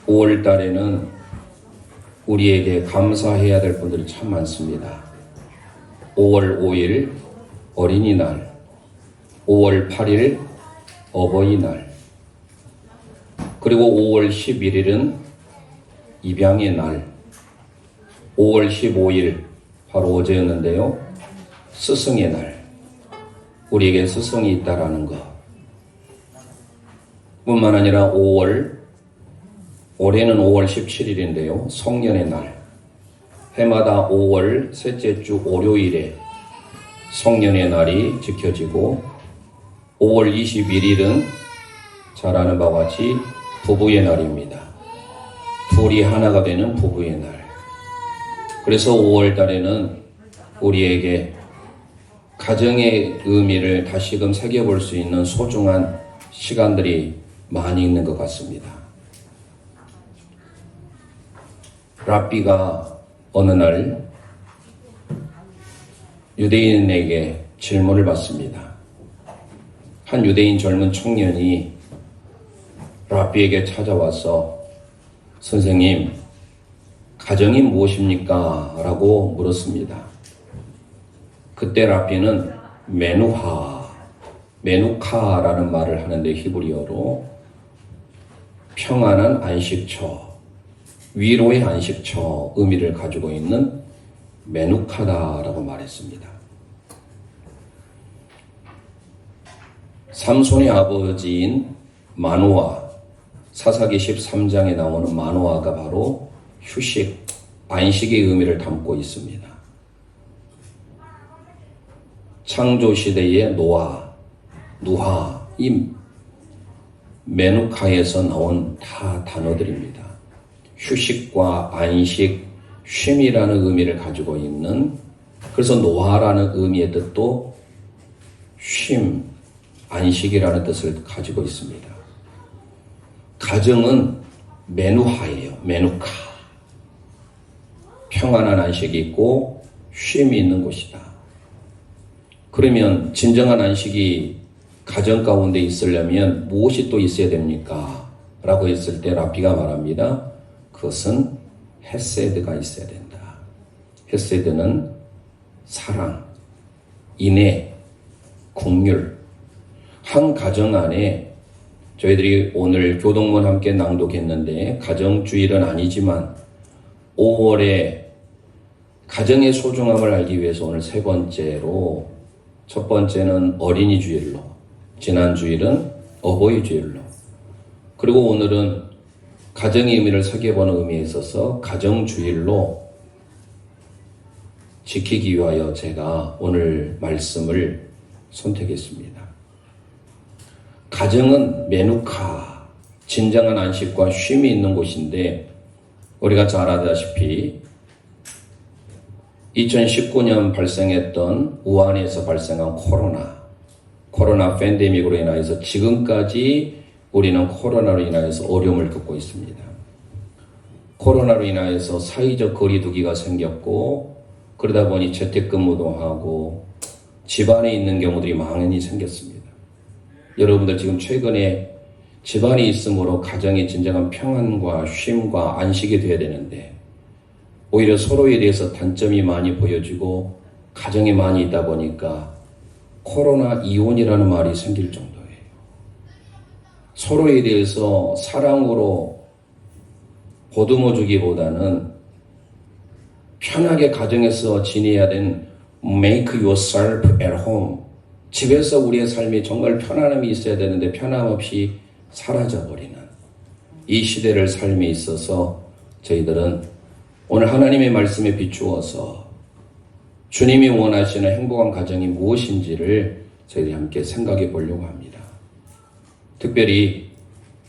5월 달에는 우리에게 감사해야 될 분들이 참 많습니다. 5월 5일 어린이날, 5월 8일 어버이날, 그리고 5월 11일은 입양의 날, 5월 15일 바로 어제였는데요. 스승의 날, 우리에게 스승이 있다라는 것 뿐만 아니라 올해는 5월 17일인데요. 성년의 날, 해마다 5월 셋째 주 월요일에 성년의 날이 지켜지고, 5월 21일은 잘 아는 바와 같이 부부의 날입니다. 둘이 하나가 되는 부부의 날. 그래서 5월 달에는 우리에게 가정의 의미를 다시금 새겨볼 수 있는 소중한 시간들이 많이 있는 것 같습니다. 랍비가 어느 날 유대인에게 질문을 받습니다. 한 유대인 젊은 청년이 랍비에게 찾아와서 선생님, 가정이 무엇입니까? 라고 물었습니다. 그때 랍비는 메누카라는 말을 하는데, 히브리어로 평안한 안식처, 위로의 안식처 의미를 가지고 있는 메누카다라고 말했습니다. 삼손의 아버지인 마노아, 사사기 13장에 나오는 마노아가 바로 휴식, 안식의 의미를 담고 있습니다. 창조시대의 누하, 이 메누카에서 나온 다 단어들입니다. 휴식과 안식, 쉼이라는 의미를 가지고 있는, 그래서 노아라는 의미의 뜻도 쉼, 안식이라는 뜻을 가지고 있습니다. 가정은 메누하예요. 메누카. 평안한 안식이 있고 쉼이 있는 곳이다. 그러면 진정한 안식이 가정 가운데 있으려면 무엇이 또 있어야 됩니까? 라고 했을 때 랍비가 말합니다. 그것은 헤세드가 있어야 된다. 헤세드는 사랑, 인애, 긍휼. 한 가정 안에, 저희들이 오늘 교동문 함께 낭독했는데 가정주일은 아니지만 5월에 가정의 소중함을 알기 위해서 오늘 세 번째로, 첫 번째는 어린이 주일로, 지난 주일은 어버이 주일로, 그리고 오늘은 가정의 의미를 새겨보는 의미에 있어서 가정주일로 지키기 위하여 제가 오늘 말씀을 선택했습니다. 가정은 메누카, 진정한 안식과 쉼이 있는 곳인데, 우리가 잘 아다시피 2019년 발생했던 우한에서 발생한 코로나 팬데믹으로 인하여서 지금까지 우리는 코로나로 인하여서 어려움을 겪고 있습니다. 코로나로 인하여서 사회적 거리두기가 생겼고, 그러다 보니 재택근무도 하고 집안에 있는 경우들이 많이 생겼습니다. 여러분들 지금 최근에 집안에 있으므로 가정의 진정한 평안과 쉼과 안식이 되어야 되는데, 오히려 서로에 대해서 단점이 많이 보여지고 가정이 많이 있다 보니까 코로나 이혼이라는 말이 생길 정도예요. 서로에 대해서 사랑으로 보듬어 주기보다는 편하게 가정에서 지내야 된 make yourself at home, 집에서 우리의 삶이 정말 편안함이 있어야 되는데 편함 없이 사라져버리는 이 시대를 삶에 있어서 저희들은 오늘 하나님의 말씀에 비추어서 주님이 원하시는 행복한 가정이 무엇인지를 저희들이 함께 생각해 보려고 합니다. 특별히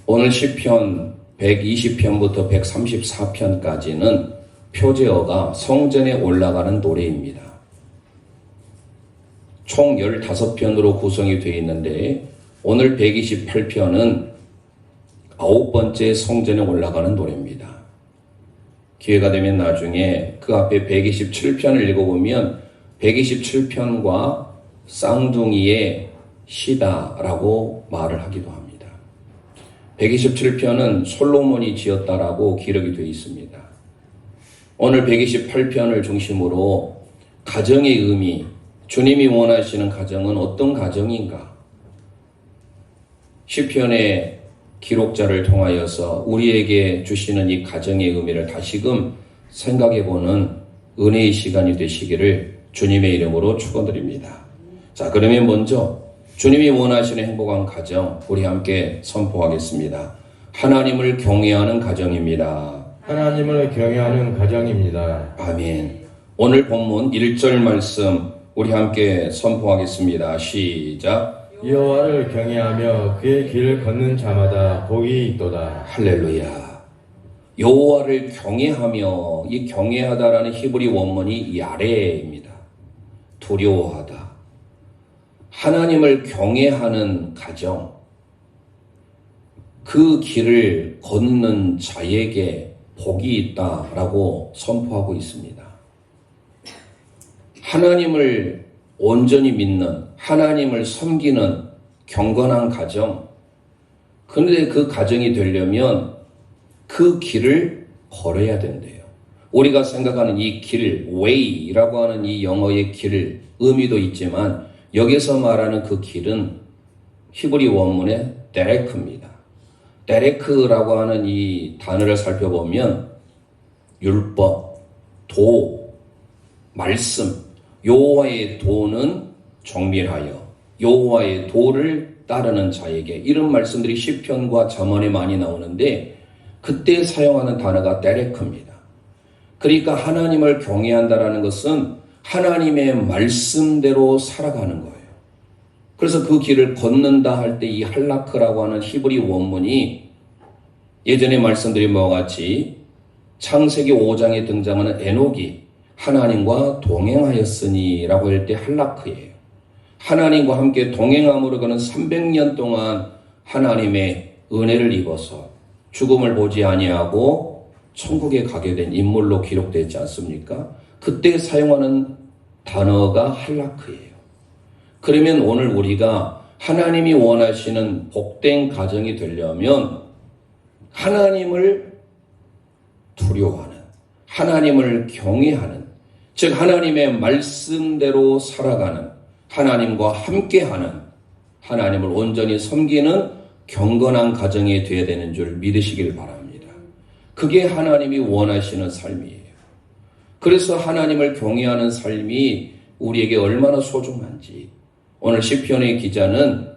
오늘 시편 120편부터 134편까지는 표제어가 성전에 올라가는 노래입니다. 총 15편으로 구성이 되어 있는데, 오늘 128편은 9번째 성전에 올라가는 노래입니다. 기회가 되면 나중에 그 앞에 127편을 읽어보면 127편과 쌍둥이의 시다라고 말을 하기도 합니다. 127편은 솔로몬이 지었다라고 기록이 되어 있습니다. 오늘 128편을 중심으로 가정의 의미, 주님이 원하시는 가정은 어떤 가정인가? 시편의 기록자를 통하여서 우리에게 주시는 이 가정의 의미를 다시금 생각해보는 은혜의 시간이 되시기를 주님의 이름으로 축원드립니다. 자, 그러면 먼저 주님이 원하시는 행복한 가정 우리 함께 선포하겠습니다. 하나님을 경외하는 가정입니다. 하나님을 경외하는 가정입니다. 아멘. 오늘 본문 1절 말씀 우리 함께 선포하겠습니다. 시작. 여호와를 경외하며 그의 길을 걷는 자마다 복이 있도다. 할렐루야. 여호와를 경외하며, 이 경외하다라는 히브리 원문이 야레입니다. 두려워하다. 하나님을 경외하는 가정, 그 길을 걷는 자에게 복이 있다라고 선포하고 있습니다. 하나님을 온전히 믿는, 하나님을 섬기는 경건한 가정. 그런데 그 가정이 되려면 그 길을 걸어야 된대요. 우리가 생각하는 이 길, way라고 하는 이 영어의 길 의미도 있지만 여기서 말하는 그 길은 히브리 원문의 데레크입니다. 데레크라고 하는 이 단어를 살펴보면 율법, 도, 말씀, 여호와의 도는 정밀하여 여호와의 도를 따르는 자에게, 이런 말씀들이 시편과 잠언에 많이 나오는데 그때 사용하는 단어가 데레크입니다. 그러니까 하나님을 경외한다라는 것은 하나님의 말씀대로 살아가는 거예요. 그래서 그 길을 걷는다 할 때 이 할라크라고 하는 히브리 원문이 예전에 말씀드린 바와 같이 창세기 5장에 등장하는 에녹이 하나님과 동행하였으니 라고 할 때 할라크예요. 하나님과 함께 동행함으로 그는 300년 동안 하나님의 은혜를 입어서 죽음을 보지 아니하고 천국에 가게 된 인물로 기록되어 있지 않습니까? 그때 사용하는 단어가 할라크예요. 그러면 오늘 우리가 하나님이 원하시는 복된 가정이 되려면 하나님을 두려워하는, 하나님을 경외하는, 즉 하나님의 말씀대로 살아가는, 하나님과 함께하는, 하나님을 온전히 섬기는 경건한 가정이 되어야 되는 줄 믿으시길 바랍니다. 그게 하나님이 원하시는 삶이에요. 그래서 하나님을 경외하는 삶이 우리에게 얼마나 소중한지 오늘 시편의 기자는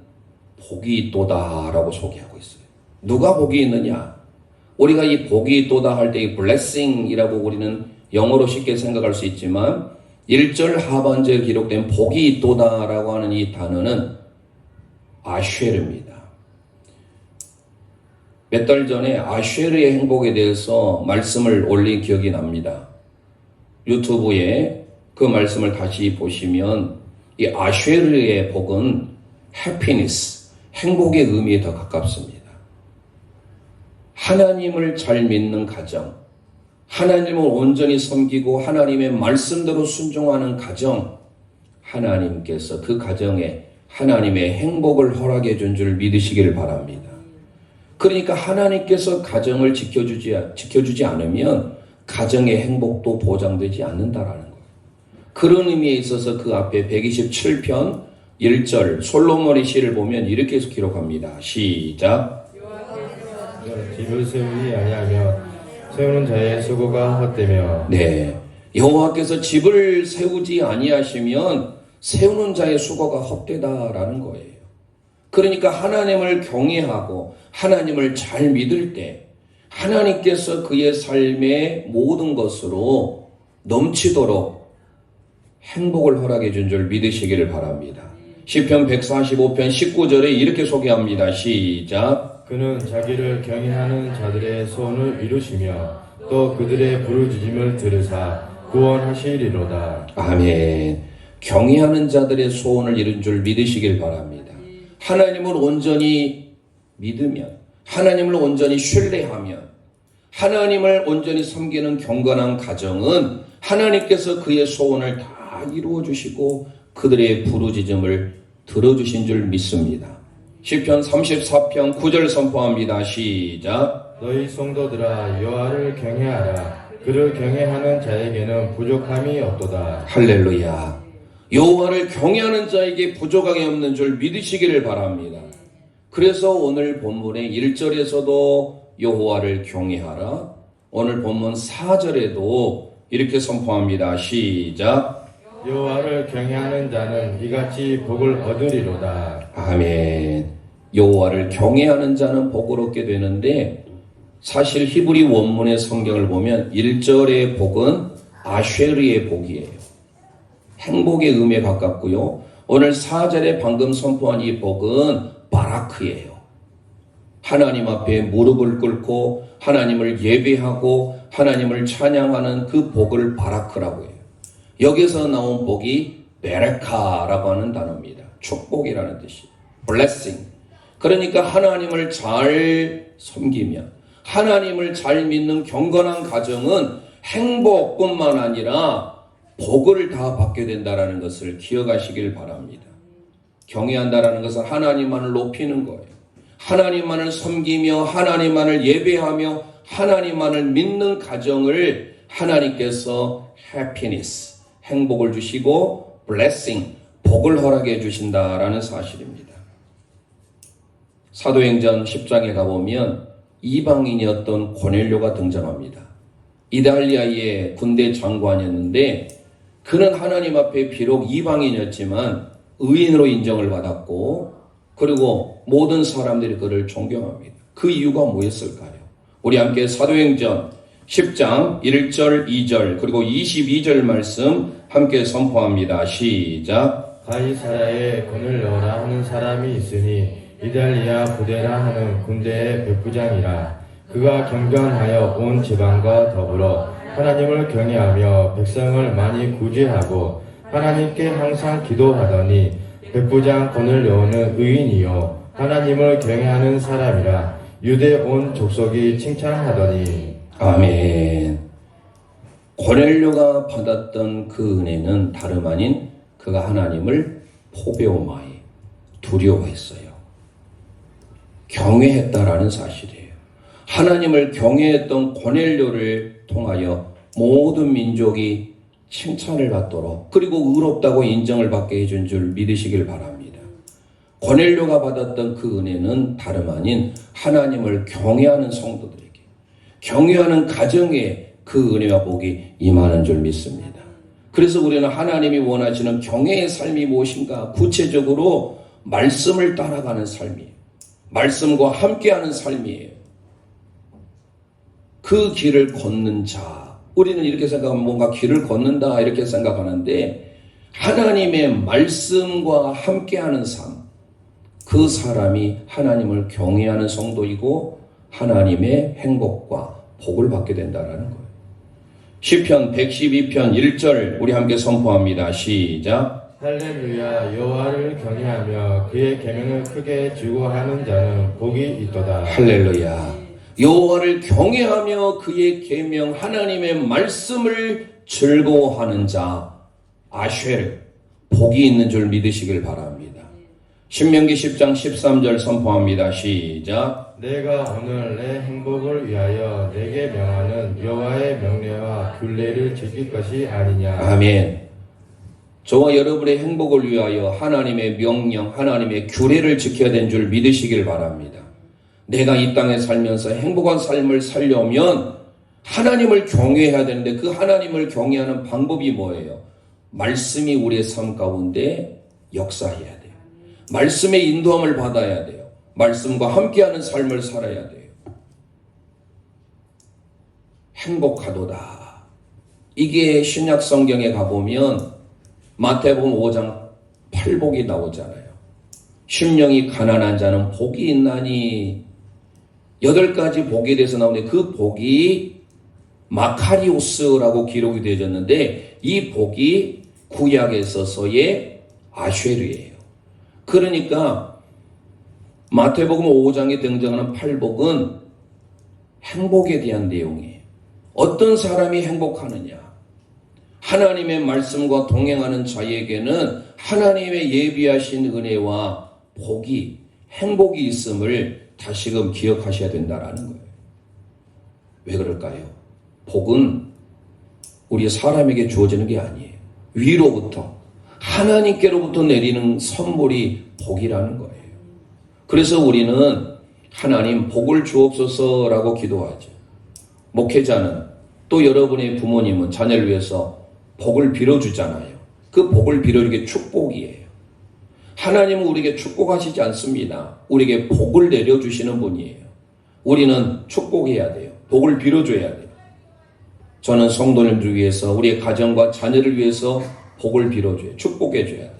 복이 있도다라고 소개하고 있어요. 누가 복이 있느냐? 우리가 이 복이 있도다 할 때 이 blessing이라고 우리는 영어로 쉽게 생각할 수 있지만 1절 하반절에 기록된 복이 있도다라고 하는 이 단어는 아쉐르입니다. 몇 달 전에 아쉐르의 행복에 대해서 말씀을 올린 기억이 납니다. 유튜브에 그 말씀을 다시 보시면 이 아쉐르의 복은 happiness, 행복의 의미에 더 가깝습니다. 하나님을 잘 믿는 가정, 하나님을 온전히 섬기고 하나님의 말씀대로 순종하는 가정, 하나님께서 그 가정에 하나님의 행복을 허락해 준 줄 믿으시길 바랍니다. 그러니까 하나님께서 가정을 지켜주지 않으면 가정의 행복도 보장되지 않는다라는 거예요. 그런 의미에 있어서 그 앞에 127편 1절 솔로몬의 시를 보면 이렇게 해서 기록합니다. 시작. 집을 세우지 아니하며 세우는 자의 수고가 헛되며. 네, 여호와께서 집을 세우지 아니하시면 세우는 자의 수고가 헛되다라는 거예요. 그러니까 하나님을 경외하고 하나님을 잘 믿을 때 하나님께서 그의 삶의 모든 것으로 넘치도록 행복을 허락해 준 줄 믿으시기를 바랍니다. 시편 145편 19절에 이렇게 소개합니다. 시작. 그는 자기를 경외하는 자들의 소원을 이루시며 또 그들의 부르짖음을 들으사 구원하시리로다. 아멘. 경외하는 자들의 소원을 이룬 줄 믿으시길 바랍니다. 하나님을 온전히 믿으면, 하나님을 온전히 신뢰하면, 하나님을 온전히 섬기는 경건한 가정은 하나님께서 그의 소원을 다 이루어 주시고 그들의 부르짖음을 들어주신 줄 믿습니다. 시편 34편 9절 선포합니다. 시작. 너희 성도들아 여호와를 경외하라. 그를 경외하는 자에게는 부족함이 없도다. 할렐루야. 여호와를 경외하는 자에게 부족함이 없는 줄 믿으시기를 바랍니다. 그래서 오늘 본문의 1절에서도 여호와를 경외하라. 오늘 본문 4절에도 이렇게 선포합니다. 시작. 여호와를 경외하는 자는 이같이 복을 얻으리로다. 아멘. 여호와를 경외하는 자는 복을 얻게 되는데 사실 히브리 원문의 성경을 보면 1절의 복은 아쉐르의 복이에요. 행복의 의미에 가깝고요. 오늘 4절에 방금 선포한 이 복은 바라크예요. 하나님 앞에 무릎을 꿇고 하나님을 예배하고 하나님을 찬양하는 그 복을 바라크라고 해요. 여기서 나온 복이 베레카라고 하는 단어입니다. 축복이라는 뜻이에요. blessing. 그러니까 하나님을 잘 섬기면 하나님을 잘 믿는 경건한 가정은 행복뿐만 아니라 복을 다 받게 된다는 것을 기억하시길 바랍니다. 경외한다는 것은 하나님만을 높이는 거예요. 하나님만을 섬기며 하나님만을 예배하며 하나님만을 믿는 가정을 하나님께서 happiness, 행복을 주시고 blessing, 복을 허락해 주신다라는 사실입니다. 사도행전 10장에 가보면 이방인이었던 고넬료가 등장합니다. 이달리아의 군대 장관이었는데 그는 하나님 앞에 비록 이방인이었지만 의인으로 인정을 받았고 그리고 모든 사람들이 그를 존경합니다. 그 이유가 뭐였을까요? 우리 함께 사도행전 10장 1절 2절 그리고 22절 말씀 함께 선포합니다. 시작. 가이사라에 고넬료라 하는 사람이 있으니 이달리아 부대라 하는 군대의 백부장이라. 그가 경건하여 온 지방과 더불어 하나님을 경외하며 백성을 많이 구제하고 하나님께 항상 기도하더니 백부장 고넬료는 의인이요 하나님을 경외하는 사람이라. 유대 온 족속이 칭찬하더니. 아멘. 고넬료가 받았던 그 은혜는 다름 아닌 그가 하나님을 포배오마이 두려워했어요. 경외했다라는 사실이에요. 하나님을 경외했던 고넬료를 통하여 모든 민족이 칭찬을 받도록 그리고 의롭다고 인정을 받게 해준 줄 믿으시길 바랍니다. 고넬료가 받았던 그 은혜는 다름 아닌 하나님을 경외하는 성도들에게 경외하는 가정에 그 은혜와 복이 임하는 줄 믿습니다. 그래서 우리는 하나님이 원하시는 경외의 삶이 무엇인가 구체적으로 말씀을 따라가는 삶이에요. 말씀과 함께하는 삶이에요. 그 길을 걷는 자, 우리는 이렇게 생각하면 뭔가 길을 걷는다 이렇게 생각하는데 하나님의 말씀과 함께하는 삶, 그 사람이 하나님을 경외하는 성도이고 하나님의 행복과 복을 받게 된다는 거예요. 시편 112편 1절 우리 함께 선포합니다. 시작. 할렐루야. 여호와를 경외하며 그의 계명을 크게 즐거워하는 자는 복이 있도다. 할렐루야. 여호와를 경외하며 그의 계명 하나님의 말씀을 즐거워하는 자 아쉐르 복이 있는 줄 믿으시길 바랍니다. 신명기 10장 13절 선포합니다. 시작. 내가 오늘 내 행복을 위하여 내게 명하는 여호와의 명례와 균례를 지킬 것이 아니냐. 아멘. 저와 여러분의 행복을 위하여 하나님의 명령, 하나님의 규례를 지켜야 되는 줄 믿으시길 바랍니다. 내가 이 땅에 살면서 행복한 삶을 살려면 하나님을 경외해야 되는데 그 하나님을 경외하는 방법이 뭐예요? 말씀이 우리의 삶 가운데 역사해야 돼요. 말씀의 인도함을 받아야 돼요. 말씀과 함께하는 삶을 살아야 돼요. 행복하도다. 이게 신약 성경에 가보면 마태복음 5장 8복이 나오잖아요. 심령이 가난한 자는 복이 있나니 8가지 복에 대해서 나오는데 그 복이 마카리오스라고 기록이 되어졌는데 이 복이 구약에 있어서의 아쉐르예요. 그러니까 마태복음 5장에 등장하는 8복은 행복에 대한 내용이에요. 어떤 사람이 행복하느냐? 하나님의 말씀과 동행하는 자에게는 하나님의 예비하신 은혜와 복이 행복이 있음을 다시금 기억하셔야 된다라는 거예요. 왜 그럴까요? 복은 우리 사람에게 주어지는 게 아니에요. 위로부터 하나님께로부터 내리는 선물이 복이라는 거예요. 그래서 우리는 하나님 복을 주옵소서라고 기도하죠. 목회자는 또 여러분의 부모님은 자녀를 위해서 복을 빌어주잖아요. 그 복을 빌어주는 게 축복이에요. 하나님은 우리에게 축복하시지 않습니다. 우리에게 복을 내려주시는 분이에요. 우리는 축복해야 돼요. 복을 빌어줘야 돼요. 저는 성도님들 위해서 우리의 가정과 자녀를 위해서 복을 빌어줘요. 축복해줘야 돼요.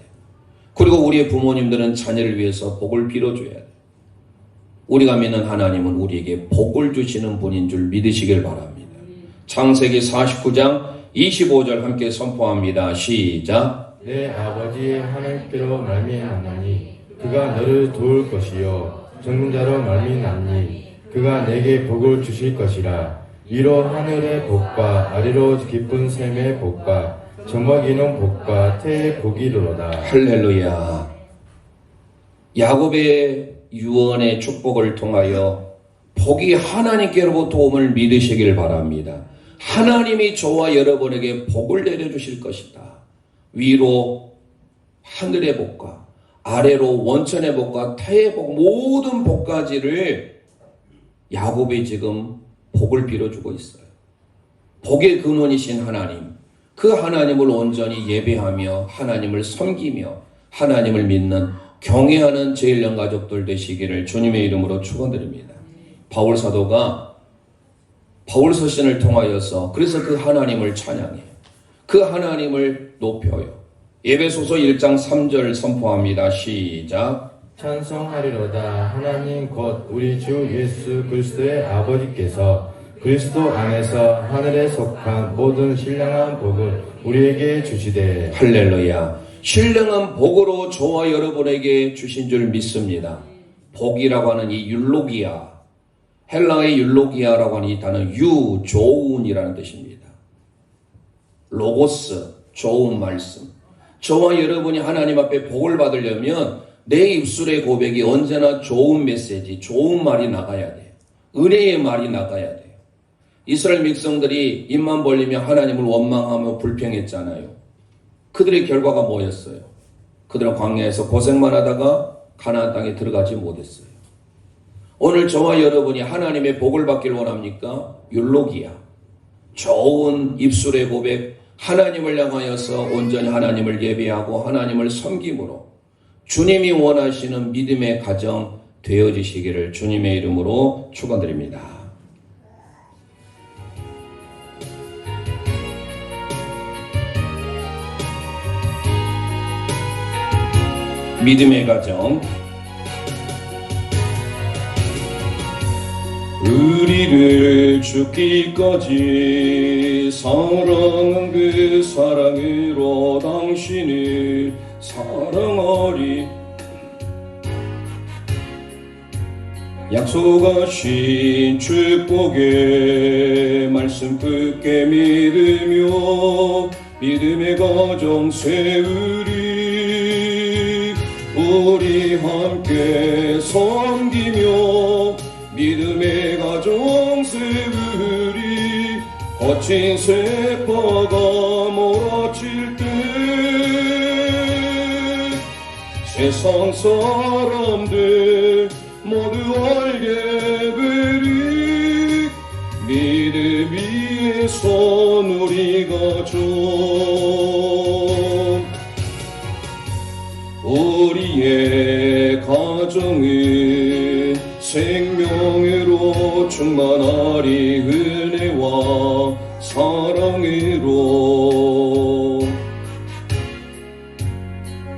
그리고 우리의 부모님들은 자녀를 위해서 복을 빌어줘야 돼요. 우리가 믿는 하나님은 우리에게 복을 주시는 분인 줄 믿으시길 바랍니다. 창세기 49장 25절 함께 선포합니다. 시작. 내 아버지 하나님께로 말미암나니 그가 너를 도울 것이요 전능자로 말미암니 그가 내게 복을 주실 것이라. 위로 하늘의 복과 아래로 깊은 샘의 복과 저먹이는 복과 태의 복이로다. 할렐루야. 야곱의 유언의 축복을 통하여 복이 하나님께로부터 옴을 믿으시길 바랍니다. 하나님이 저와 여러분에게 복을 내려주실 것이다. 위로 하늘의 복과 아래로 원천의 복과 태의 복, 모든 복까지를 야곱이 지금 복을 빌어주고 있어요. 복의 근원이신 하나님, 그 하나님을 온전히 예배하며 하나님을 섬기며 하나님을 믿는 경외하는 제1령 가족들 되시기를 주님의 이름으로 축원드립니다. 바울 사도가 바울 서신을 통하여서 그래서 그 하나님을 찬양해요. 그 하나님을 높여요. 에베소서 1장 3절 선포합니다. 시작. 찬송하리로다. 하나님 곧 우리 주 예수 그리스도의 아버지께서 그리스도 안에서 하늘에 속한 모든 신령한 복을 우리에게 주시되. 할렐루야. 신령한 복으로 저와 여러분에게 주신 줄 믿습니다. 복이라고 하는 이 율로기아, 헬라의 율로기아라고 하는 이 단어 좋은이라는 뜻입니다. 로고스, 좋은 말씀. 저와 여러분이 하나님 앞에 복을 받으려면 내 입술의 고백이 언제나 좋은 메시지, 좋은 말이 나가야 돼요. 은혜의 말이 나가야 돼요. 이스라엘 백성들이 입만 벌리며 하나님을 원망하며 불평했잖아요. 그들의 결과가 뭐였어요? 그들은 광야에서 고생만 하다가 가나안 땅에 들어가지 못했어요. 오늘 저와 여러분이 하나님의 복을 받길 원합니까? 율로기아, 좋은 입술의 고백, 하나님을 향하여서 온전히 하나님을 예배하고 하나님을 섬김으로 주님이 원하시는 믿음의 가정 되어지시기를 주님의 이름으로 축원드립니다. 믿음의 가정. 우리를 죽기까지 사랑한 그 사랑으로 당신을 사랑하리. 약속하신 축복의 말씀 굳게 믿으며 믿음의 가정 세우리. 우리 함께 섬기며 믿음의 가정 세우리. 거친 세파가 몰아칠 때 세상 사람들 모두 알게 되리. 믿음 위에서 우리 가정, 우리의 가정은 생명으로 충만하리. 은혜와 사랑으로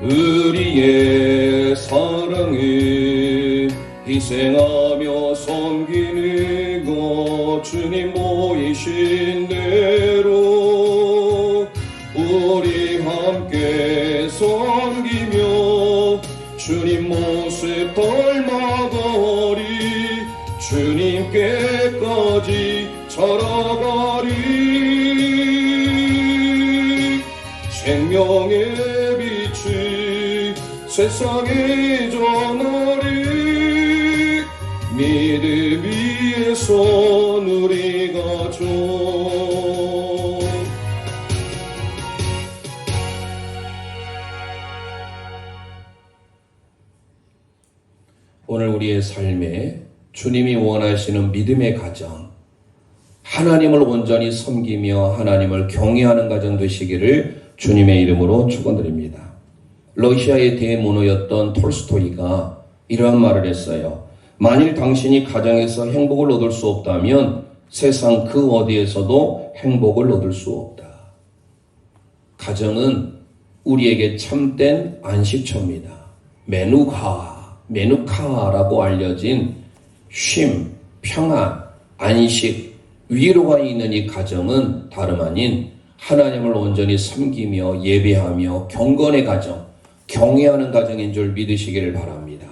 우리의 사랑을 희생하며 섬기는 것 주님 보이신 대로 우리 함께 섬기며 주님 모습 닮아가리. 주님께까지 자라가리. 생명의 빛이 세상에 전하리. 그 손 우리가 줘. 오늘 우리의 삶에 주님이 원하시는 믿음의 가정, 하나님을 온전히 섬기며 하나님을 경외하는 가정 되시기를 주님의 이름으로 축원드립니다. 러시아의 대문호였던 톨스토이가 이러한 말을 했어요. 만일 당신이 가정에서 행복을 얻을 수 없다면 세상 그 어디에서도 행복을 얻을 수 없다. 가정은 우리에게 참된 안식처입니다. 메누카라고 알려진 쉼, 평안, 안식, 위로가 있는 이 가정은 다름 아닌 하나님을 온전히 섬기며 예배하며 경건의 가정, 경외하는 가정인 줄 믿으시기를 바랍니다.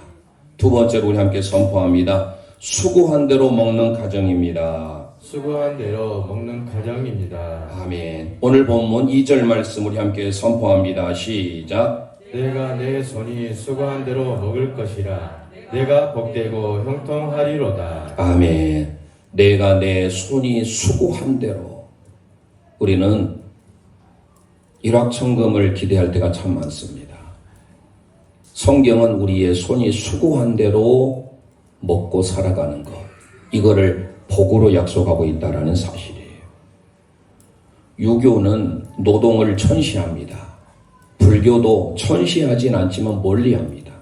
두 번째로 우리 함께 선포합니다. 수고한 대로 먹는 가정입니다. 수고한 대로 먹는 가정입니다. 아멘. 오늘 본문 2절 말씀 우리 함께 선포합니다. 시작. 내가 내 손이 수고한 대로 먹을 것이라. 내가 복되고 형통하리로다. 아멘. 내가 내 손이 수고한 대로. 우리는 일확천금을 기대할 때가 참 많습니다. 성경은 우리의 손이 수고한 대로 먹고 살아가는 것, 이거를 복으로 약속하고 있다는 사실이에요. 유교는 노동을 천시합니다. 불교도 천시하진 않지만 멀리합니다.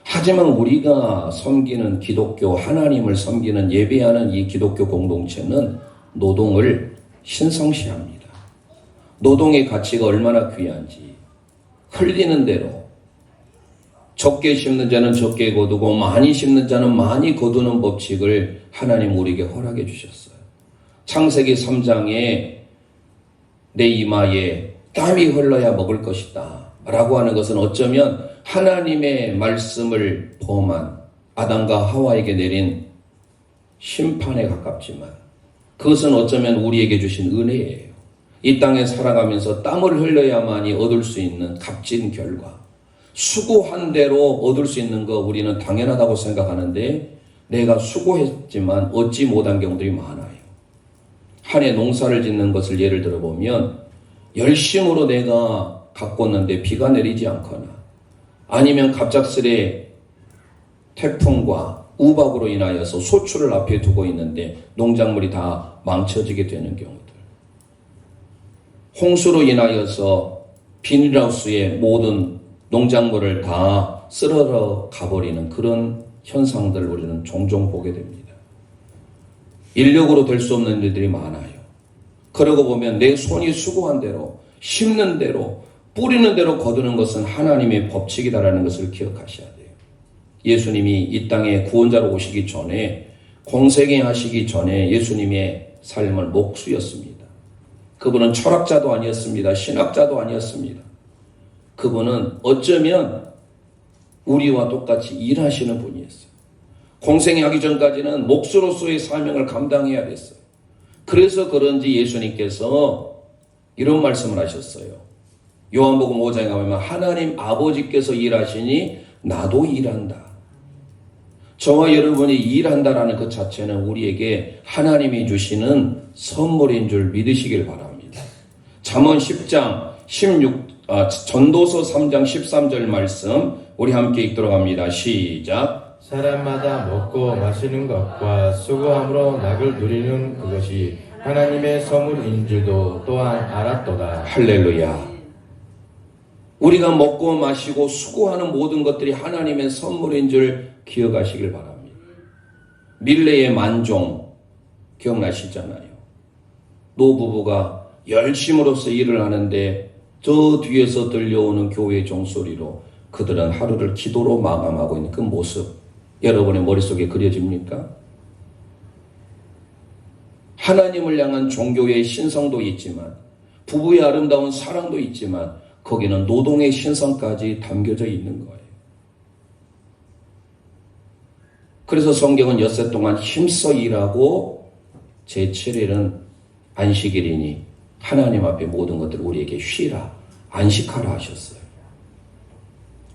하지만 우리가 섬기는 기독교, 하나님을 섬기는 예배하는 이 기독교 공동체는 노동을 신성시합니다. 노동의 가치가 얼마나 귀한지, 흘리는 대로 적게 심는 자는 적게 거두고 많이 심는 자는 많이 거두는 법칙을 하나님 우리에게 허락해 주셨어요. 창세기 3장에 내 이마에 땀이 흘러야 먹을 것이다 라고 하는 것은 어쩌면 하나님의 말씀을 범한 아담과 하와에게 내린 심판에 가깝지만 그것은 어쩌면 우리에게 주신 은혜예요. 이 땅에 살아가면서 땀을 흘려야만이 얻을 수 있는 값진 결과, 수고한 대로 얻을 수 있는 거 우리는 당연하다고 생각하는데 내가 수고했지만 얻지 못한 경우들이 많아요. 한 해 농사를 짓는 것을 예를 들어보면 열심으로 내가 가꿨는데 비가 내리지 않거나 아니면 갑작스레 태풍과 우박으로 인하여서 소출을 앞에 두고 있는데 농작물이 다 망쳐지게 되는 경우들, 홍수로 인하여서 비닐하우스에 모든 농작물을 다 쓸어 가버리는 그런 현상들을 우리는 종종 보게 됩니다. 인력으로 될 수 없는 일들이 많아요. 그러고 보면 내 손이 수고한 대로, 심는 대로, 뿌리는 대로 거두는 것은 하나님의 법칙이다라는 것을 기억하셔야 돼요. 예수님이 이 땅에 구원자로 오시기 전에, 공생애 하시기 전에 예수님의 삶은 목수였습니다. 그분은 철학자도 아니었습니다. 신학자도 아니었습니다. 그분은 어쩌면 우리와 똑같이 일하시는 분이었어요. 공생애 하기 전까지는 목수로서의 사명을 감당해야 됐어요. 그래서 그런지 예수님께서 이런 말씀을 하셨어요. 요한복음 5장에 가면 하나님 아버지께서 일하시니 나도 일한다. 저와 여러분이 일한다라는 것 자체는 우리에게 하나님이 주시는 선물인 줄 믿으시길 바랍니다. 잠언 10장 16 전도서 3장 13절 말씀 우리 함께 읽도록 합니다. 시작. 사람마다 먹고 마시는 것과 수고함으로 낙을 누리는 그것이 하나님의 선물인 줄도 또한 알았도다. 할렐루야. 우리가 먹고 마시고 수고하는 모든 것들이 하나님의 선물인 줄 기억하시길 바랍니다. 밀레의 만종 기억나시잖아요. 노부부가 열심으로써 일을 하는데 저 뒤에서 들려오는 교회의 종소리로 그들은 하루를 기도로 마감하고 있는 그 모습 여러분의 머릿속에 그려집니까? 하나님을 향한 종교의 신성도 있지만 부부의 아름다운 사랑도 있지만 거기는 노동의 신성까지 담겨져 있는 거예요. 그래서 성경은 엿새 동안 힘써 일하고 제7일은 안식일이니 하나님 앞에 모든 것들을 우리에게 쉬라, 안식하라 하셨어요.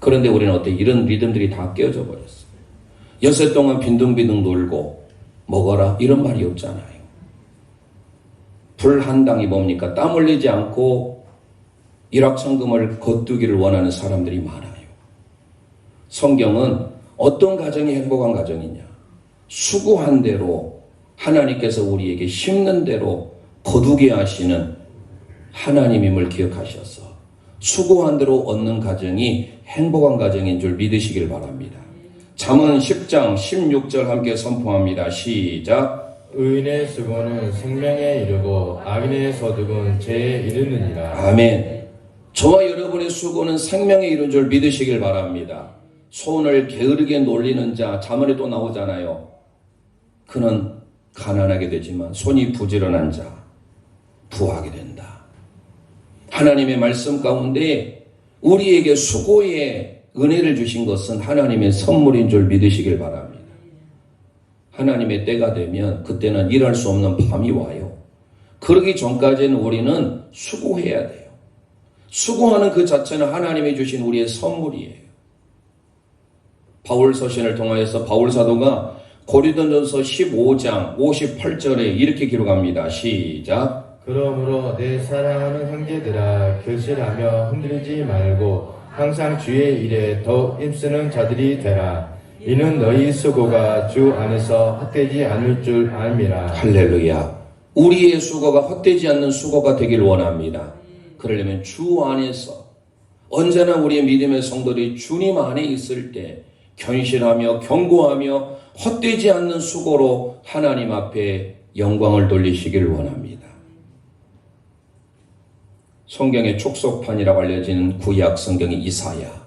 그런데 우리는 어때 이런 리듬들이 다 깨어져 버렸어요. 엿새 동안 빈둥빈둥 놀고 먹어라 이런 말이 없잖아요. 불한당이 뭡니까? 땀 흘리지 않고 일확천금을 거두기를 원하는 사람들이 많아요. 성경은 어떤 가정이 행복한 가정이냐? 수고한 대로 하나님께서 우리에게 심는 대로 거두게 하시는 하나님임을 기억하셔서 수고한 대로 얻는 가정이 행복한 가정인 줄 믿으시길 바랍니다. 잠언 10장 16절 함께 선포합니다. 시작. 의인의 수고는 생명에 이르고 악인의 소득은 죄에 이르느니라. 아멘. 저와 여러분의 수고는 생명에 이른 줄 믿으시길 바랍니다. 손을 게으르게 놀리는 자, 잠언에 또 나오잖아요. 그는 가난하게 되지만 손이 부지런한 자 부하게 된다. 하나님의 말씀 가운데 우리에게 수고의 은혜를 주신 것은 하나님의 선물인 줄 믿으시길 바랍니다. 하나님의 때가 되면 그때는 일할 수 없는 밤이 와요. 그러기 전까지는 우리는 수고해야 돼요. 수고하는 그 자체는 하나님이 주신 우리의 선물이에요. 바울 서신을 통하여서 바울 사도가 고린도전서 15장 58절에 이렇게 기록합니다. 시작. 그러므로 내 사랑하는 형제들아 결실하며 흔들리지 말고 항상 주의 일에 더욱 힘쓰는 자들이 되라. 이는 너희 수고가 주 안에서 헛되지 않을 줄 알미라. 할렐루야. 우리의 수고가 헛되지 않는 수고가 되길 원합니다. 그러려면 주 안에서 언제나 우리의 믿음의 성도들이 주님 안에 있을 때 견실하며 경고하며 헛되지 않는 수고로 하나님 앞에 영광을 돌리시길 원합니다. 성경의 촉속판이라고 알려지는 구약 성경의 이사야.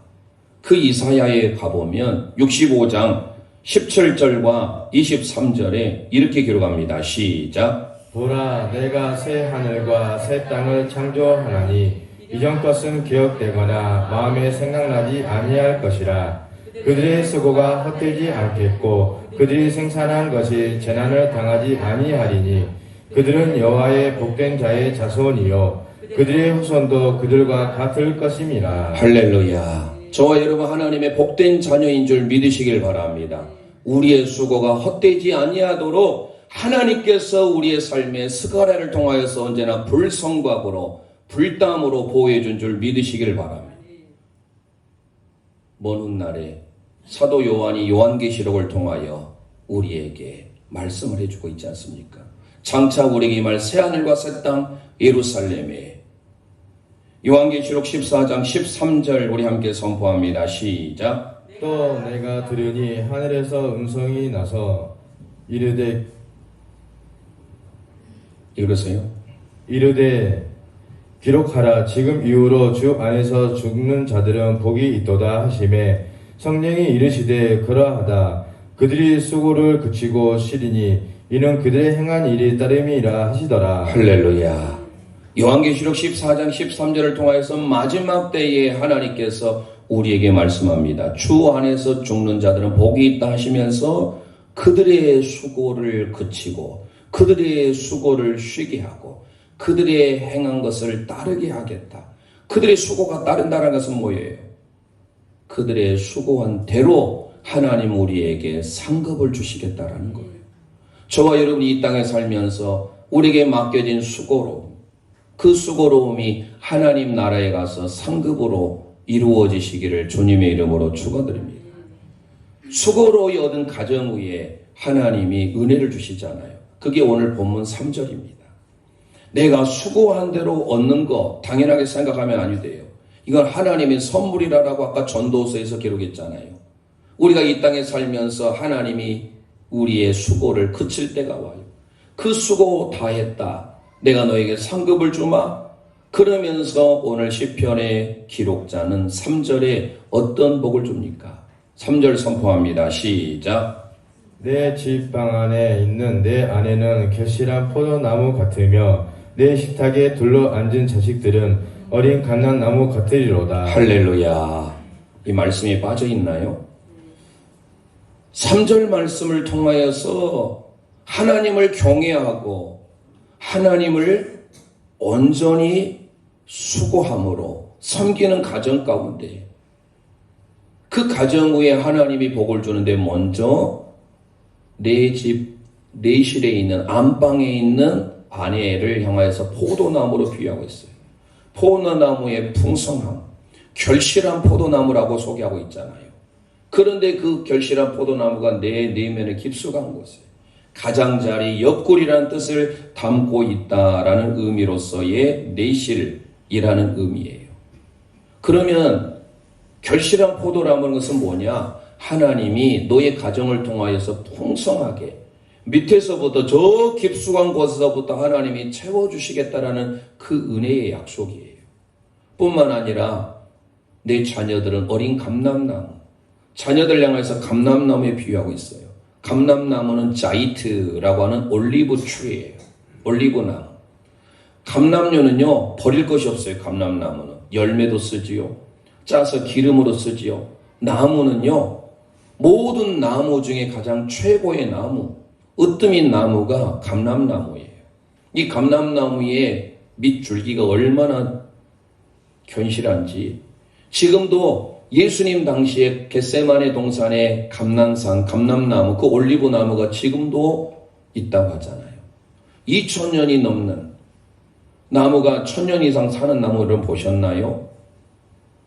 그 이사야에 가보면 65장 17절과 23절에 이렇게 기록합니다. 시작. 보라 내가 새 하늘과 새 땅을 창조하나니 이전 것은 기억되거나 마음에 생각나지 아니할 것이라. 그들의 수고가 헛되지 않겠고 그들이 생산한 것이 재난을 당하지 아니하리니 그들은 여호와의 복된 자의 자손이요 그들의 후손도 그들과 같을 것임이라. 할렐루야. 저와 여러분 하나님의 복된 자녀인 줄 믿으시길 바랍니다. 우리의 수고가 헛되지 아니하도록 하나님께서 우리의 삶의 스가랴를 통하여서 언제나 불성곽으로 불담으로 보호해 준 줄 믿으시길 바랍니다. 먼 훗날에 사도 요한이 요한계시록을 통하여 우리에게 말씀을 해주고 있지 않습니까? 장차 우리에게 임할 새하늘과 새 땅 예루살렘에 요한계시록 14장 13절 우리 함께 선포합니다. 시작. 또 내가 들으니 하늘에서 음성이 나서 이르되 읽으세요. 기록하라. 지금 이후로 주 안에서 죽는 자들은 복이 있도다 하시매 성령이 이르시되 그러하다. 그들이 수고를 그치고 쉬리니 이는 그들의 행한 일이 따름이라 하시더라. 할렐루야. 요한계시록 14장 13절을 통하여서 마지막 때에 하나님께서 우리에게 말씀합니다. 주 안에서 죽는 자들은 복이 있다 하시면서 그들의 수고를 그치고 그들의 수고를 쉬게 하고 그들의 행한 것을 따르게 하겠다. 그들의 수고가 따른다는 것은 뭐예요? 그들의 수고한 대로 하나님 우리에게 상급을 주시겠다라는 거예요. 저와 여러분이 이 땅에 살면서 우리에게 맡겨진 수고로움, 그 수고로움이 하나님 나라에 가서 상급으로 이루어지시기를 주님의 이름으로 축원드립니다. 수고로 얻은 가정 위에 하나님이 은혜를 주시잖아요. 그게 오늘 본문 3절입니다. 내가 수고한 대로 얻는 거 당연하게 생각하면 아니 돼요. 이건 하나님의 선물이라고 아까 전도서에서 기록했잖아요. 우리가 이 땅에 살면서 하나님이 우리의 수고를 그칠 때가 와요. 그 수고 다 했다. 내가 너에게 상급을 주마. 그러면서 오늘 시편의 기록자는 3절에 어떤 복을 줍니까? 3절 선포합니다. 시작. 내 집 방 안에 있는 내 아내는 결실한 포도나무 같으며 내 식탁에 둘러 앉은 자식들은 어린 감람나무 같으리로다. 할렐루야. 이 말씀이 빠져 있나요? 3절 말씀을 통하여서 하나님을 경외하고 하나님을 온전히 수고함으로 섬기는 가정 가운데 그 가정 위에 하나님이 복을 주는데 먼저 내 집, 내실에 있는 안방에 있는 아내를 향하여서 포도나무로 비유하고 있어요. 포도나무의 풍성함, 결실한 포도나무라고 소개하고 있잖아요. 그런데 그 결실한 포도나무가 내 내면에 깊숙한 곳에 가장자리, 옆구리라는 뜻을 담고 있다라는 의미로서의 내실이라는 의미예요. 그러면 결실한 포도나무는 것은 뭐냐? 하나님이 너의 가정을 통하여서 풍성하게 밑에서부터 저 깊숙한 곳에서부터 하나님이 채워주시겠다라는 그 은혜의 약속이에요. 뿐만 아니라 내 자녀들은 어린 감람나무, 자녀들 향해서 감람나무에 비유하고 있어요. 감람나무는 자이트라고 하는 올리브 트리예요. 올리브나무. 감람류는요, 버릴 것이 없어요. 감람나무는 열매도 쓰지요, 짜서 기름으로 쓰지요. 나무는요, 모든 나무 중에 가장 최고의 나무, 으뜸인 나무가 감람나무예요. 이 감람나무의 밑줄기가 얼마나 견실한지, 지금도 예수님 당시에 겟세마네 동산의 감람산, 감람나무, 그 올리브나무가 지금도 있다고 하잖아요. 2000년이 넘는 나무가 1000년 이상 사는 나무를 보셨나요?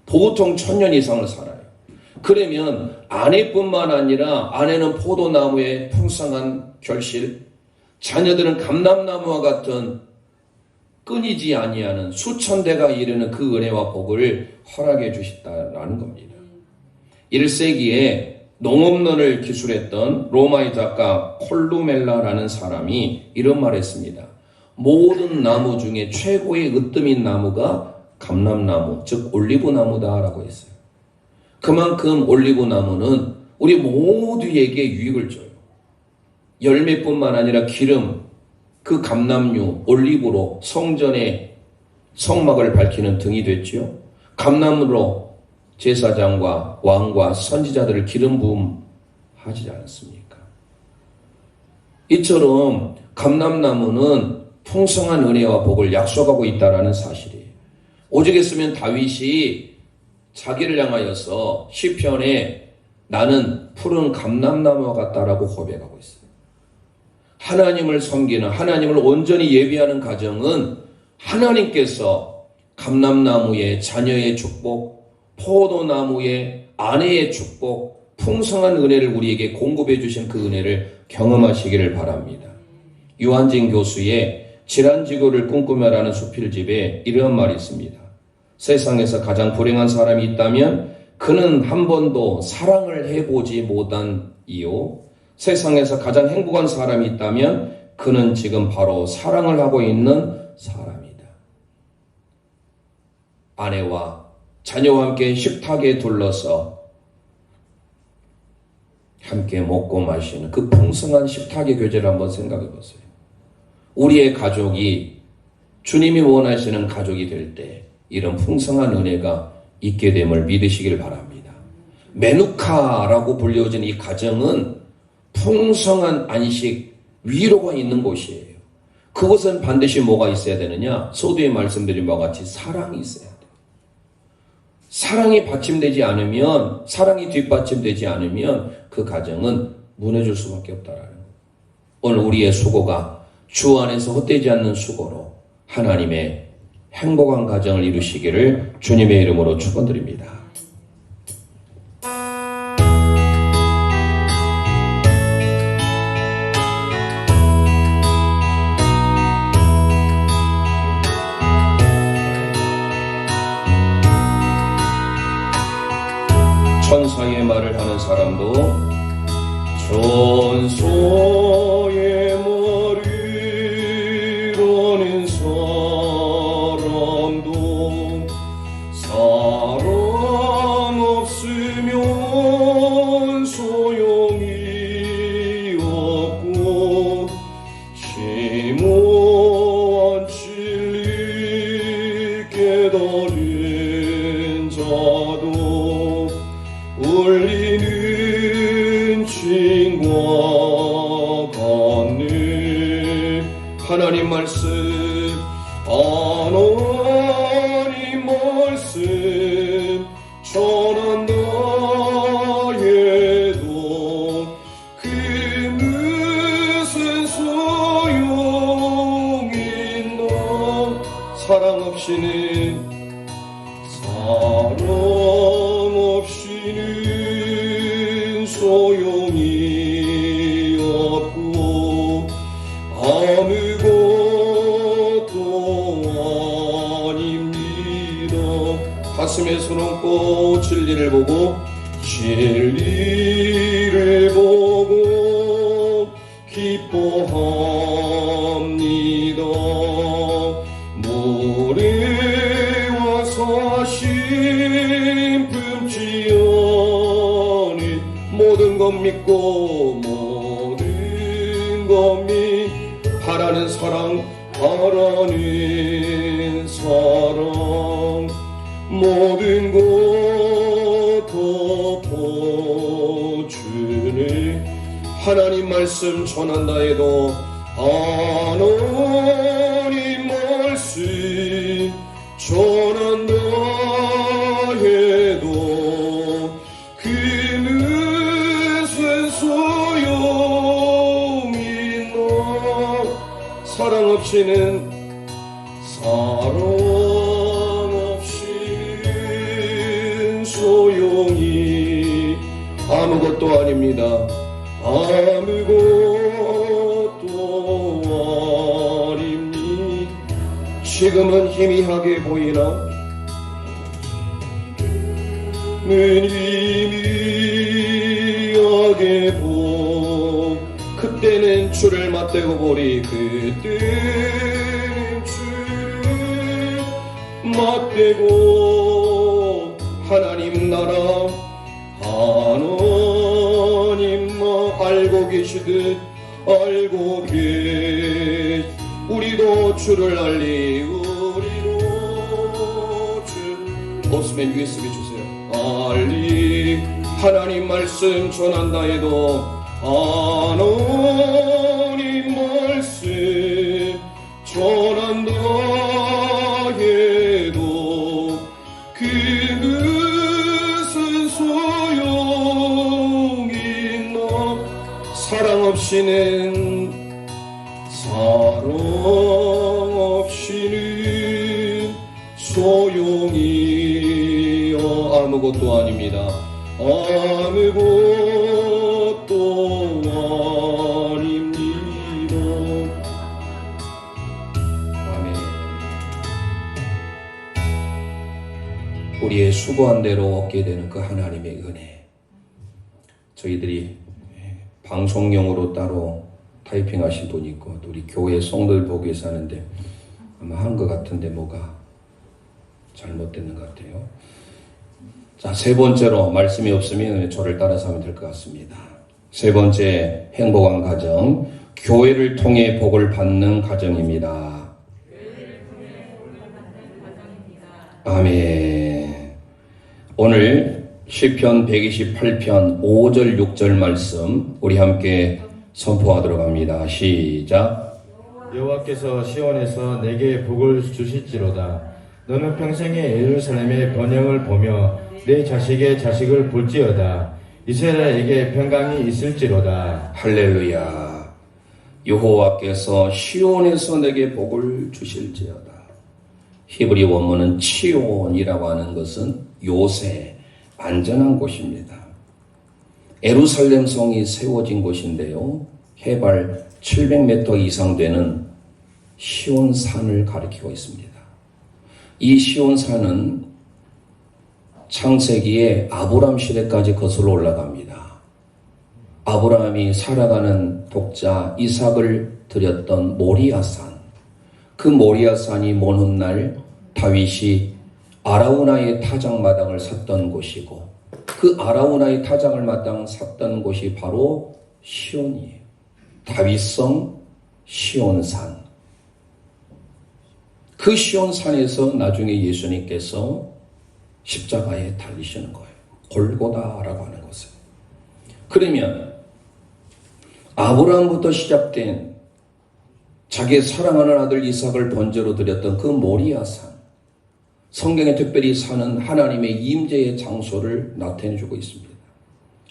보통 1000년 이상을 살아요. 그러면 아내뿐만 아니라 아내는 포도나무의 풍성한 결실, 자녀들은 감람나무와 같은 끊이지 아니하는 수천 대가 이르는 그 은혜와 복을 허락해 주셨다라는 겁니다. 1세기에 농업론을 기술했던 로마의 작가 콜루멜라라는 사람이 이런 말을 했습니다. 모든 나무 중에 최고의 으뜸인 나무가 감람나무, 즉 올리브나무다라고 했어요. 그만큼 올리브나무는 우리 모두에게 유익을 줘요. 열매뿐만 아니라 기름, 그 감람류, 올리브로 성전의 성막을 밝히는 등이 됐죠. 감람으로 제사장과 왕과 선지자들을 기름 부음 하지 않았습니까? 이처럼 감람나무는 풍성한 은혜와 복을 약속하고 있다는 사실이에요. 오죽했으면 다윗이 자기를 향하여서 시편에 나는 푸른 감람나무와 같다라고 고백하고 있어요. 하나님을 섬기는, 하나님을 온전히 예비하는 가정은 하나님께서 감람나무의 자녀의 축복, 포도나무의 아내의 축복, 풍성한 은혜를 우리에게 공급해 주신 그 은혜를 경험하시기를 바랍니다. 유한진 교수의 질환지구를 꿈꾸며라는 수필집에 이런 말이 있습니다. 세상에서 가장 불행한 사람이 있다면 그는 한 번도 사랑을 해보지 못한 이요, 세상에서 가장 행복한 사람이 있다면 그는 지금 바로 사랑을 하고 있는 사람이다. 아내와 자녀와 함께 식탁에 둘러서 함께 먹고 마시는 그 풍성한 식탁의 교제를 한번 생각해 보세요. 우리의 가족이 주님이 원하시는 가족이 될 때 이런 풍성한 은혜가 있게 됨을 믿으시길 바랍니다. 메누카라고 불려진 이 가정은 풍성한 안식, 위로가 있는 곳이에요. 그것은 반드시 뭐가 있어야 되느냐? 서두에 말씀드린 바와 같이 사랑이 있어야 돼요. 사랑이 받침되지 않으면, 사랑이 뒷받침되지 않으면 그 가정은 무너질 수밖에 없다라는 거예요. 오늘 우리의 수고가 주 안에서 헛되지 않는 수고로 하나님의 행복한 가정을 이루시기를 주님의 이름으로 축원드립니다. 천사의 말을 하는 사람도 천사의 말이라는 사람도 사랑 없으면 소용이 없고 심오한 진리 깨달은 자도 울리는 징과 같네. 하나님 말씀, 하나님 말씀 전한다 해도 그 무슨 사랑 없이는 소용이 없고 아무것도 아닙니다. 가슴에 손 얹고 진리를 보고 기뻐합니다. 모래와 사심 품지 않은 모든 것 믿고 모든 것 바라는 사랑 모든 것 덮어주네. 하나님 말씀 전한다 해도 하나님 말씀 전한다 해도 그 무슨 소용이 있나. 사랑 없이는 소용이 아무것도 아닙니다. 아무것도 아닙니다. 지금은 희미하게 보이나 희미하게 그때는 주를 맞대고 보리. 그때는 주를 맞대고 하나님 나라 하나님만 알고 계시듯 알고 우리도 주를 알리. 우리도 주 없으면 USB 주세요. 알리. 하나님 말씀 전한다 해도 하나님 말씀 전한다 해도 그 무슨 소용이 있나. 사랑 없이는 소용이 아무것도 아닙니다. 아무것도 아닙니다. 아멘. 우리의 수고한 대로 얻게 되는 그 하나님의 은혜. 저희들이 방송용으로 따로 타이핑하신 분이 있고 또 우리 교회 성도들 보기 위해서 하는데 아마 한 것 같은데 뭐가 잘못됐는 것 같아요. 자, 세 번째로 말씀이 없으면 저를 따라서 하면 될 것 같습니다. 세 번째 행복한 가정, 교회를 통해 복을 받는 가정입니다. 아멘. 오늘 시편 128편 5절 6절 말씀 우리 함께 선포하도록 합니다. 시작. 여호와께서 시온에서 내게 복을 주실지로다. 너는 평생에 예루살렘의 번영을 보며 내 자식의 자식을 볼지어다. 이스라엘에게 평강이 있을지로다. 할렐루야. 여호와께서 시온에서 내게 복을 주실지어다. 히브리 원문은 치온이라고 하는 것은 요새, 안전한 곳입니다. 예루살렘 성이 세워진 곳인데요. 해발 700m 이상 되는 시온산을 가리키고 있습니다. 이 시온산은 창세기에 아브람 시대까지 거슬러 올라갑니다. 아브라함이 살아가는 독자 이삭을 드렸던 모리아산. 그 모리아산이 먼 훗날 다윗이 아라우나의 타작마당을 샀던 곳이고 그 아라우나의 타작을 마당 샀던 곳이 바로 시온이에요. 다윗성 시온산. 그 시온산에서 나중에 예수님께서 십자가에 달리시는 거예요. 골고다라고 하는 것은. 그러면 아브라함부터 시작된 자기의 사랑하는 아들 이삭을 번제로 드렸던 그 모리아산, 성경에 특별히 사는 하나님의 임재의 장소를 나타내주고 있습니다.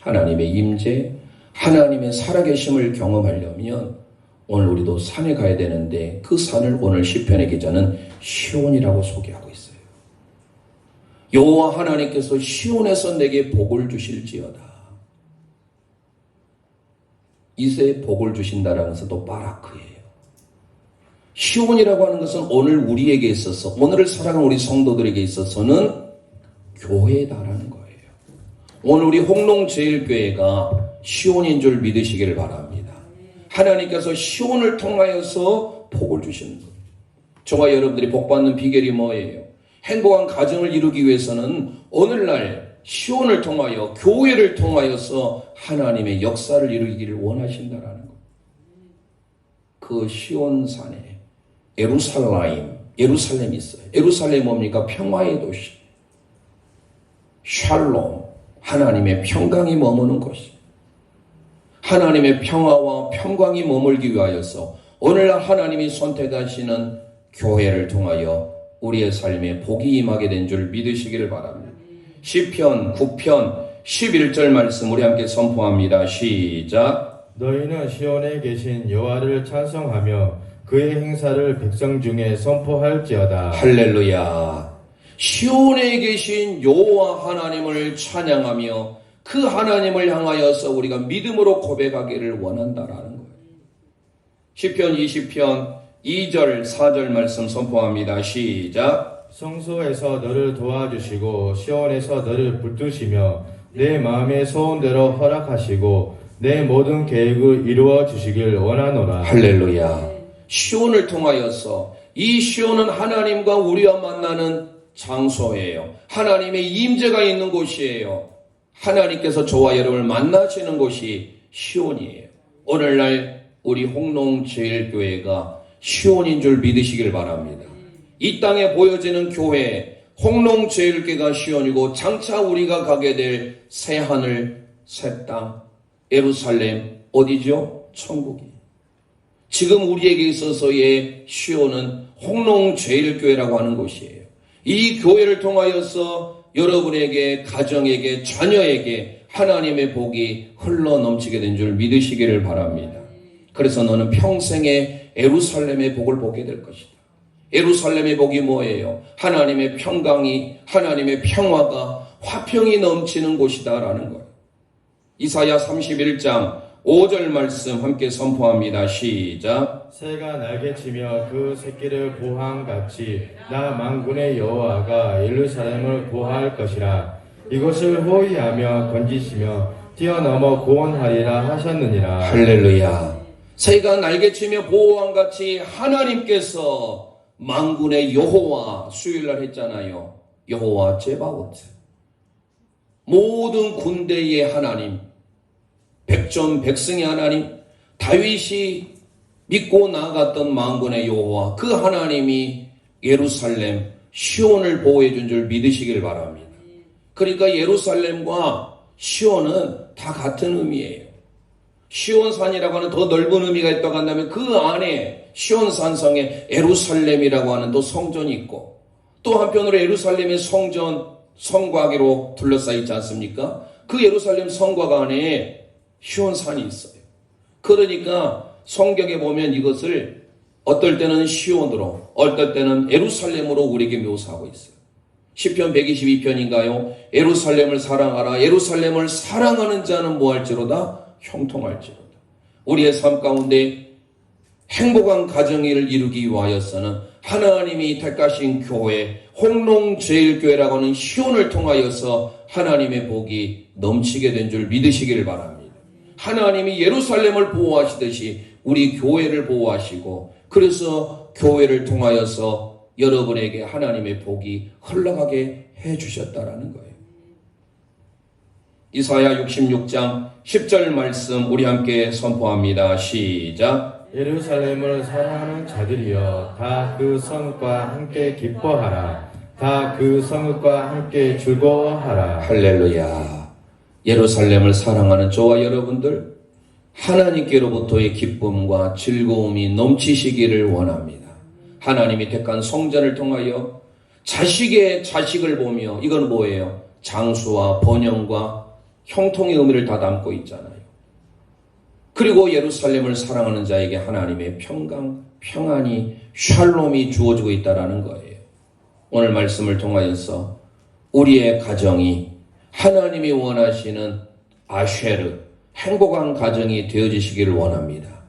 하나님의 임재, 하나님의 살아계심을 경험하려면 오늘 우리도 산에 가야 되는데 그 산을 오늘 시편의 기자는 시온이라고 소개하고 있어요. 여호와 하나님께서 시온에서 내게 복을 주실지어다. 이새 복을 주신다라는 것은 또 바라크예요. 시온이라고 하는 것은 오늘 우리에게 있어서, 오늘을 살아가는 우리 성도들에게 있어서는 교회다라는 거예요. 오늘 우리 홍농제일교회가 시온인 줄 믿으시기를 바랍니다. 하나님께서 시온을 통하여서 복을 주시는 거예요. 저와 여러분들이 복받는 비결이 뭐예요? 행복한 가정을 이루기 위해서는 오늘날 시온을 통하여, 교회를 통하여서 하나님의 역사를 이루기를 원하신다라는 거예요. 그 시온산에 예루살렘이 있어요. 예루살렘이 뭡니까? 평화의 도시. 샬롬, 하나님의 평강이 머무는 곳이. 하나님의 평화와 평강이 머물기 위하여서 오늘날 하나님이 선택하시는 교회를 통하여 우리의 삶에 복이 임하게 된 줄 믿으시기를 바랍니다. 시편 9편 11절 말씀 우리 함께 선포합니다. 시작. 너희는 시온에 계신 여호와를 찬송하며 그의 행사를 백성 중에 선포할지어다. 할렐루야. 시온에 계신 여호와 하나님을 찬양하며 그 하나님을 향하여서 우리가 믿음으로 고백하기를 원한다라는 거예요. 시편 20편 2절 4절 말씀 선포합니다. 시작. 성소에서 너를 도와주시고 시온에서 너를 붙드시며 내 마음의 소원대로 허락하시고 내 모든 계획을 이루어 주시길 원하노라. 할렐루야. 시온을 통하여서, 이 시온은 하나님과 우리와 만나는 장소예요. 하나님의 임재가 있는 곳이에요. 하나님께서 저와 여러분을 만나시는 곳이 시온이에요. 오늘날 우리 홍농제일교회가 시온인 줄 믿으시길 바랍니다. 이 땅에 보여지는 교회, 홍농제일교회가 시온이고 장차 우리가 가게 될 새하늘, 새 땅, 예루살렘, 어디죠? 천국이. 지금 우리에게 있어서의 시온은 홍농제일교회라고 하는 곳이에요. 이 교회를 통하여서 여러분에게, 가정에게, 자녀에게 하나님의 복이 흘러 넘치게 된 줄 믿으시기를 바랍니다. 그래서 너는 평생에 예루살렘의 복을 보게 될 것이다. 예루살렘의 복이 뭐예요? 하나님의 평강이, 하나님의 평화가, 화평이 넘치는 곳이다라는 거예요. 이사야 31장 5절 말씀 함께 선포합니다. 시작. 새가 날개치며 그 새끼를 보함같이 나 만군의 여호와가 예루살렘을 보호할 것이라. 이것을 호위하며 건지시며 뛰어넘어 구원하리라 하셨느니라. 할렐루야. 새가 날개치며 보호함같이 하나님께서 만군의 여호와, 수요일날 했잖아요. 여호와 제바오트, 모든 군대의 하나님, 백전 백성의 하나님, 다윗이 믿고 나아갔던 만군의 여호와, 그 하나님이 예루살렘 시온을 보호해 준 줄 믿으시길 바랍니다. 그러니까 예루살렘과 시온은 다 같은 의미예요. 시온산이라고 하는 더 넓은 의미가 있다고 한다면 그 안에 시온산성에 예루살렘이라고 하는 또 성전이 있고, 또 한편으로 예루살렘의 성전, 성곽으로 둘러싸여 있지 않습니까? 그 예루살렘 성곽 안에 시온산이 있어요. 그러니까 성경에 보면 이것을 어떨 때는 시온으로, 어떨 때는 예루살렘으로 우리에게 묘사하고 있어요. 시편 122편인가요? 예루살렘을 사랑하라. 예루살렘을 사랑하는 자는 뭐할지로다? 형통할지로다. 우리의 삶 가운데 행복한 가정을 이루기 위하여서는 하나님이 택하신 교회, 홍농제일교회라고 하는 시온을 통하여서 하나님의 복이 넘치게 된 줄 믿으시길 바랍니다. 하나님이 예루살렘을 보호하시듯이 우리 교회를 보호하시고, 그래서 교회를 통하여서 여러분에게 하나님의 복이 흘러가게 해주셨다라는 거예요. 이사야 66장 10절 말씀 우리 함께 선포합니다. 시작. 예루살렘을 사랑하는 자들이여 다 그 성읍과 함께 기뻐하라. 다 그 성읍과 함께 즐거워하라. 할렐루야. 예루살렘을 사랑하는 저와 여러분들, 하나님께로부터의 기쁨과 즐거움이 넘치시기를 원합니다. 하나님이 택한 성전을 통하여 자식의 자식을 보며, 이건 뭐예요? 장수와 번영과 형통의 의미를 다 담고 있잖아요. 그리고 예루살렘을 사랑하는 자에게 하나님의 평안이 샬롬이 주어지고 있다라는 거예요. 오늘 말씀을 통하여서 우리의 가정이 하나님이 원하시는 아쉐르, 행복한 가정이 되어지시기를 원합니다.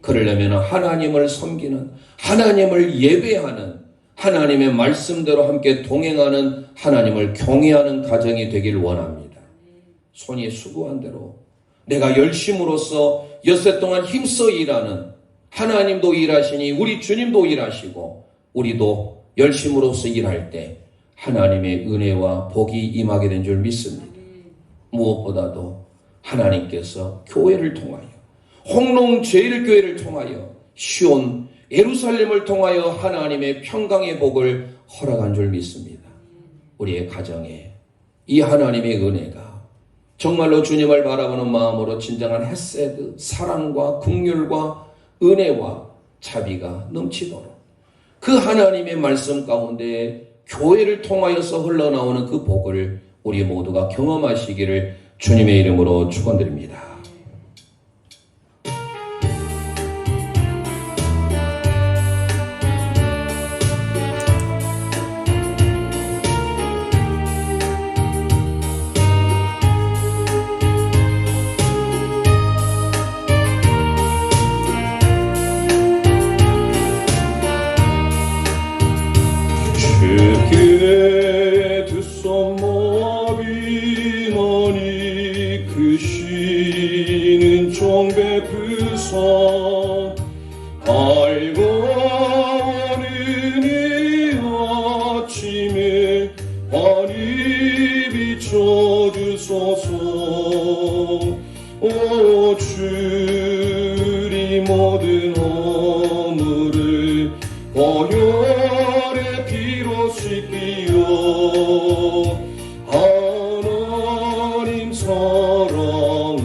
그러려면 하나님을 섬기는, 하나님을 예배하는, 하나님의 말씀대로 함께 동행하는, 하나님을 경외하는 가정이 되기를 원합니다. 손이 수고한 대로 내가 열심으로써 엿새 동안 힘써 일하는, 하나님도 일하시니 우리 주님도 일하시고 우리도 열심으로써 일할 때 하나님의 은혜와 복이 임하게 된 줄 믿습니다. 무엇보다도 하나님께서 교회를 통하여, 홍롱 제1교회를 통하여, 시온 예루살렘을 통하여 하나님의 평강의 복을 허락한 줄 믿습니다. 우리의 가정에 이 하나님의 은혜가 정말로 주님을 바라보는 마음으로 진정한 헤세드, 사랑과 긍휼과 은혜와 자비가 넘치도록 그 하나님의 말씀 가운데 교회를 통하여서 흘러나오는 그 복을 우리 모두가 경험하시기를 주님의 이름으로 축원드립니다. 주께 두 손 모아비노니 그 쉬는 종 베푸사 알고 오는 이 아침에 환히 비춰주소서. 오 주리 모든 허물을 보혈의 피로 씻기어 하나님 사랑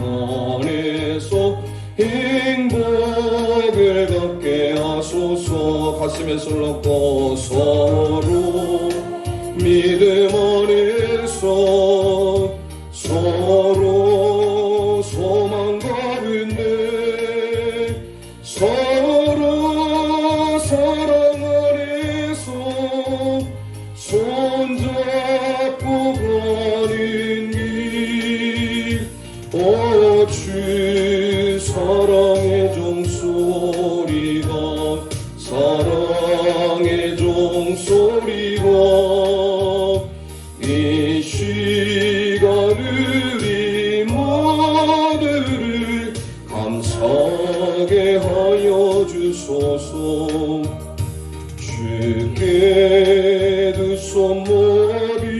안에서 행복을 갖게 하소서. 가슴에 손 얹고 서로 믿음 안에서 서로 소망 가운데 서로 사랑 안에서 손잡고 가는 길. 오 주 사랑의 종소리가 사랑의 종소리가 이 시간을 이 모두를 감사하게 하여 주소서. 주께 두 손 모아비나니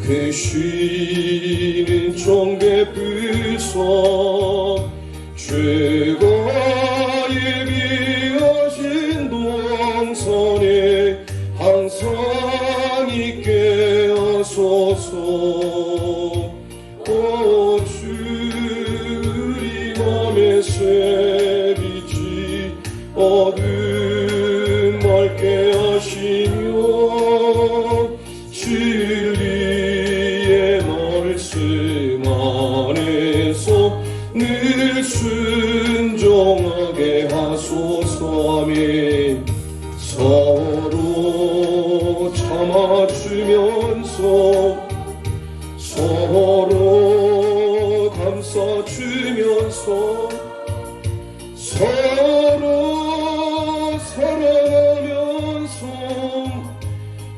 그 쉬는 종 베푸사 주가 예비하신 동산에 항상 있게 하소서. 오 주리 맘의 새빛이 어둠 맑게 하시며 진리의 말씀 안에서 늘 순종하게 하소서. 아멘. 서로 참아주면서 서로 감싸주면서 서로 사랑하면서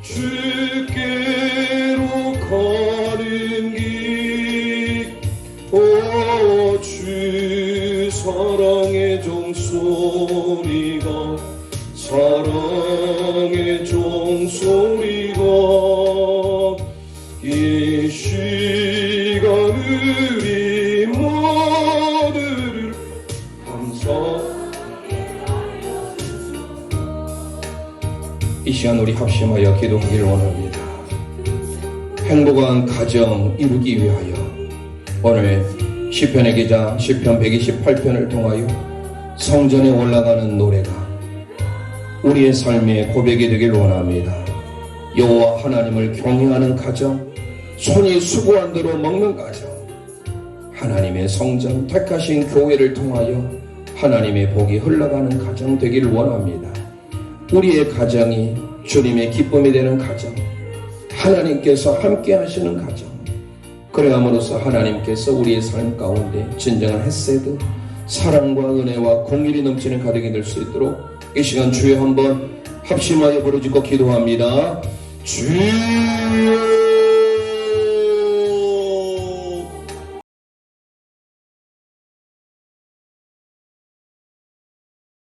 주께로 가는 길. 오 주 사랑의 종소리가 사랑의 종소리가 이 시간을 이 모두를 이 시간 우리 합심하여 기도하기를 원합니다. 행복한 가정 이루기 위하여 오늘 시편의 기자 시편 128편을 통하여 성전에 올라가는 노래가 우리의 삶의 고백이 되길 원합니다. 여호와 하나님을 경외하는 가정, 손이 수고한 대로 먹는 가정, 하나님의 성전 택하신 교회를 통하여 하나님의 복이 흘러가는 가정 되기를 원합니다. 우리의 가정이 주님의 기쁨이 되는 가정, 하나님께서 함께 하시는 가정, 그래함으로써 하나님께서 우리의 삶 가운데 진정한 헤세드, 사랑과 은혜와 공일이 넘치는 가정이 될 수 있도록 이 시간 주여 한번 합심하여 부르짖고 기도합니다. 주여